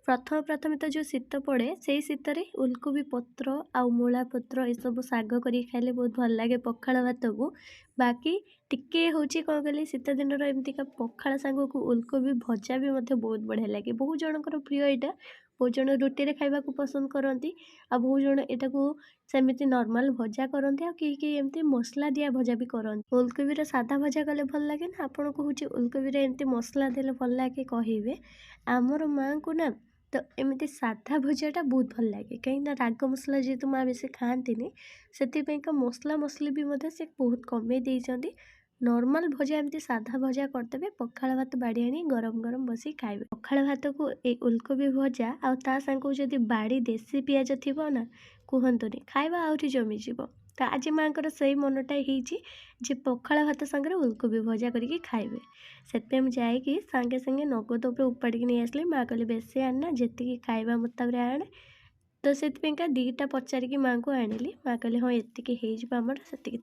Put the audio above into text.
ପ୍ରଥମେ ପ୍ରଥମେ ତ ଯେଉଁ ଶୀତ ପଡ଼େ ସେଇ ଶୀତରେ ଓଲକୋବି ପତ୍ର ଆଉ ମୂଳା ପତ୍ର ଏସବୁ ଶାଗ କରିକି ଖାଇଲେ ବହୁତ ଭଲ ଲାଗେ ପଖାଳ ଭାତକୁ। ବାକି ଟିକେ ହେଉଛି କ'ଣ କହିଲେ ଶୀତ ଦିନର ଏମିତିକା ପଖାଳ ସାଙ୍ଗକୁ ଓଲକୋବି ଭଜା ବି ମଧ୍ୟ ବହୁତ ବଢ଼ିଆ ଲାଗେ। ବହୁତ ଜଣଙ୍କର ପ୍ରିୟ ଏଇଟା। ବହୁତ ଜଣ ରୁଟିରେ ଖାଇବାକୁ ପସନ୍ଦ କରନ୍ତି ଆଉ ବହୁତ ଜଣ ଏଟାକୁ ସେମିତି ନର୍ମାଲ ଭଜା କରନ୍ତି ଆଉ କେହି କେହି ଏମିତି ମସଲା ଦିଆ ଭଜା ବି କରନ୍ତି। ଓଲକୋବିର ସାଧା ଭଜା କଲେ ଭଲ ଲାଗେ ନା ଆପଣଙ୍କୁ ହେଉଛି ଓଲକୋବିରେ ଏମିତି ମସଲା ଦେଲେ ଭଲ ଲାଗେ କହିବେ। ଆମର ମାଆଙ୍କୁ ନା ତ ଏମିତି ସାଧା ଭଜାଟା ବହୁତ ଭଲ ଲାଗେ କାହିଁକିନା ରାଗ ମସଲା ଯେହେତୁ ମାଆ ବେଶୀ ଖାଆନ୍ତିନି ସେଥିପାଇଁକା ମସଲା ମସଲି ବି ମଧ୍ୟ ସେ ବହୁତ କମେଇ ଦେଇଛନ୍ତି। ନର୍ମାଲ ଭଜା ଏମିତି ସାଧା ଭଜା କରିଦେବେ ପଖାଳ ଭାତ ବାଡ଼ି ଆଣି ଗରମ ଗରମ ବସିକି ଖାଇବେ। ପଖାଳ ଭାତକୁ ଏଇ ଓଲକୋବି ଭଜା ଆଉ ତା ସାଙ୍ଗକୁ ଯଦି ବାଡ଼ି ଦେଶୀ ପିଆଜ ଥିବ ନା କୁହନ୍ତୁନି ଖାଇବା ଆହୁରି ଜମିଯିବ। ତ ଆଜି ମାଆଙ୍କର ସେଇ ମନଟା ହେଇଛି ଯେ ପଖାଳ ଭାତ ସାଙ୍ଗରେ ଓଲକୋବି ଭଜା କରିକି ଖାଇବେ। ସେଥିପାଇଁ ମୁଁ ଯାଇକି ସାଙ୍ଗେ ସାଙ୍ଗେ ନଗଦ ଉପରେ ଉପାଡ଼ିକି ନେଇ ଆସିଲି। ମାଆ କହିଲେ ବେଶୀ ଆଣନା ଯେତିକି ଖାଇବା ମୁତାବରେ ଆଣେ। ତ ସେଥିପାଇଁକା 2ଟା ପଚାରିକି ମାଆଙ୍କୁ ଆଣିଲି। ମାଆ କହିଲେ ହଁ ଏତିକି ହେଇଯିବ ଆମର ସେତିକି